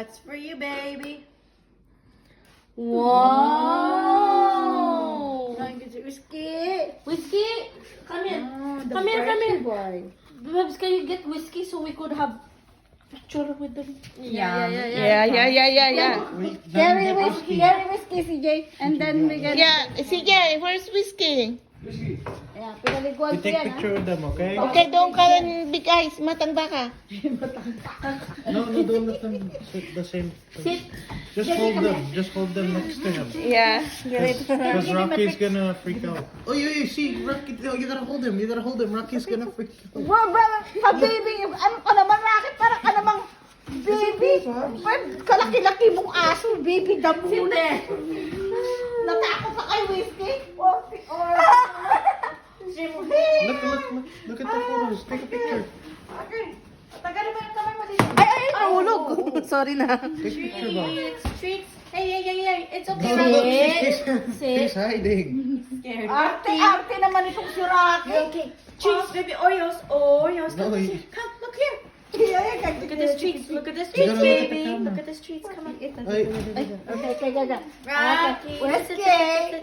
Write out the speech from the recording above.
That's for you, baby. Wow! Whiskey. Whiskey, come here. The Come here, come birthday here. boy. Babs, can you get whiskey so we could have picture with them? Yeah. Carry whiskey, CJ. And then we get... Yeah, CJ, where's whiskey? Yeah, pinaliguan You ko take yan, picture with them, okay? Okay, don't ka big eyes, matanda ka. No, don't let them sit the same. Sit. Just hold them next to him. Yeah. Because Rocky's gonna freak out. Oh, you see, Rocky, you gotta hold him. Rocky's gonna freak out. Pa-baby, ano ka naman, Rocket? Parang ka namang baby. Kalaki-laki mong aso, baby damune. Natakot ka kay whiskey? Look at the photos. Take a picture. Okay. Tagalin mo yung kamay mo dito. Ay, nahulog. Sorry na. Take a picture, Bob. Treats. Hey. It's okay. No, look, Sit. he's hiding. Scared. Arte naman itong si Rocky. Okay. Treats, baby. Oreos. No, Come, look here. Look at this treats. Look at this You treats, gotta look at the baby. camera. Look at this treats. Come on. Ay, Okay, Rocky. Whiskey.